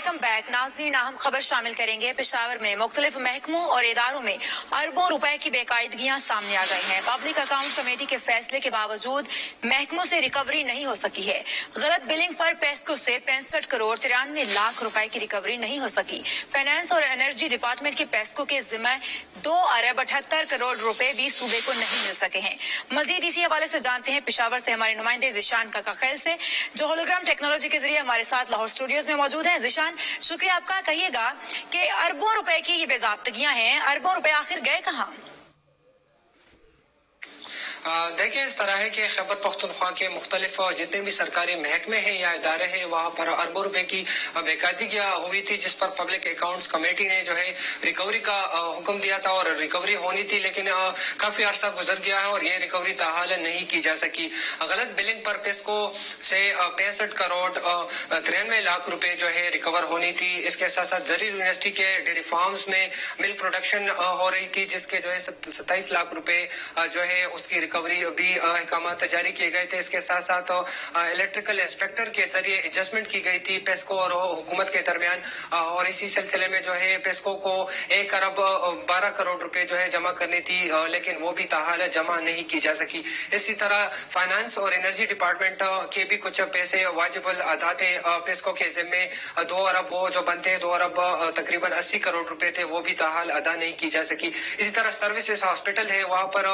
Welcome back नाज़रीन। हम खबर शामिल करेंगे। पेशावर में मुख्तलिफ महकमों और इदारों में अरबों रुपए की बेकायदगियां सामने आ गई हैं। पब्लिक अकाउंट कमेटी के फैसले के बावजूद महकमों से रिकवरी नहीं हो सकी है। गलत बिलिंग पर पेस्को से 65 करोड़ 93 लाख रुपए की रिकवरी नहीं हो सकी। फाइनेंस और एनर्जी डिपार्टमेंट के पेस्को के जिम्मे 2 अरब 78 करोड़ रुपए भी सूबे को नहीं मिल सके हैं। मजीद इसी हवाले से जानते हैं पेशावर से हमारे नुमाइंदे जिशान काकाखैल से, जो होलोग्राम टेक्नोलॉजी के जरिए हमारे साथ लाहौर स्टूडियोज में मौजूद है। जिशान, शुक्रिया आपका। कहिएगा कि अरबों रुपए की ये बेजाब्तगियां हैं, अरबों रुपए आखिर गए कहाँ? देखिए, इस तरह है कि खैबर पख्तूनख्वा के मुख्तलिफ जितने भी सरकारी महकमे हैं या इदारे हैं, वहाँ पर अरबों रुपए की बेकायदगियां हुई थी, जिस पर पब्लिक अकाउंट्स कमेटी ने जो है रिकवरी का हुक्म दिया था और रिकवरी होनी थी, लेकिन काफी अरसा गुजर गया है और ये रिकवरी ताहाल नहीं की जा सकी। गलत बिलिंग पर पेस्को से 65 करोड़ 93 लाख रुपए जो है रिकवर होनी थी। इसके साथ साथ जरी यूनिवर्सिटी के डेयरी फार्म्स में मिल्क प्रोडक्शन हो रही थी, जिसके जो है 27 लाख रुपए जो है उसकी रिकवरी भी अहकामात जारी किए गए थे। इसके साथ साथ इलेक्ट्रिकल इंस्पेक्टर के जरिए एडजस्टमेंट की गई थी पेस्को और हुकूमत के दरमियान, और इसी सिलसिले में जो है पेस्को को 1 अरब 12 करोड़ रुपए जो है जमा करनी थी, लेकिन वो भी ताहाल जमा नहीं की जा सकी। इसी तरह फाइनेंस और एनर्जी डिपार्टमेंट के भी कुछ पैसे वाजिबल अदा थे पेस्को के जिम्मे। 2 अरब वो जो बनते हैं, 2 अरब तकरीबन 80 करोड़ रुपए थे, वो भी ताहाल अदा नहीं की जा सकी। इसी तरह सर्विसेज हॉस्पिटल है, वहाँ पर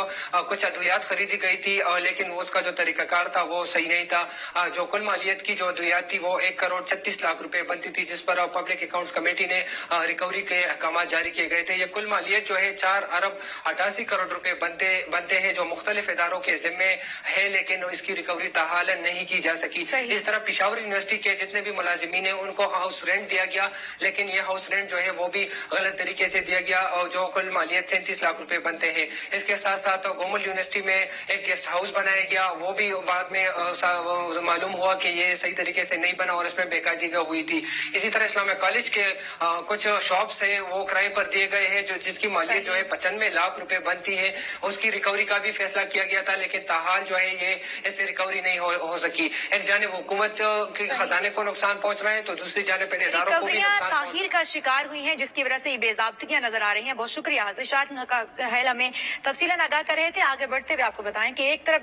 कुछ अद्वियात खरीदी गई थी, लेकिन उसका जो तरीकाकार था वो सही नहीं था। जो कुल मालियत की जो अद्वियात थी वो 1 करोड़ 36 लाख रुपए बनती थी, जिस पर पब्लिक अकाउंट्स कमेटी ने रिकवरी के अहकाम जारी किए गए थे। ये कुल मालियत जो है 4 अरब 88 करोड़ रुपए बनते हैं, जो मुख्तलिफ इदारों के जिम्मे है, लेकिन इसकी रिकवरी ताहाल नहीं की जा सकी। इस तरह पेशावर यूनिवर्सिटी के जितने भी मुलाजिमीन है उनको हाउस रेंट दिया गया, लेकिन ये हाउस रेंट जो है वो भी गलत तरीके से दिया गया, और जो कुल मालियत 37 लाख रुपए बनते हैं। इसके साथ साथ गोमल यूनिवर्सिटी में एक गेस्ट हाउस बनाया गया, वो भी बाद में मालूम हुआ कि ये सही तरीके से नहीं बना और इसमें बेकायदगी हुई थी। इसी तरह इस्लामिया कॉलेज के कुछ शॉप्स है वो किराए पर दिए गए हैं, जो जिसकी मालियत जो है 95 लाख रुपए बनती है, उसकी रिकवरी का भी फैसला किया गया था, लेकिन ताहाल जो है ये इससे रिकवरी नहीं हो सकी। एक जानिब हुकूमत के खजाने को नुकसान पहुंच रहा है, तो दूसरी जानिब इदारों को भी नुकसान ताहीर का शिकार हुई है, जिसकी वजह से ये बेजाब्तगियां नजर आ रही हैं। बहुत शुक्रिया। जिशान काकाखैल हमें तफसीलन आगाह कर रहे थे। आगे बढ़ते हुए आपको बताएं कि एक तरफ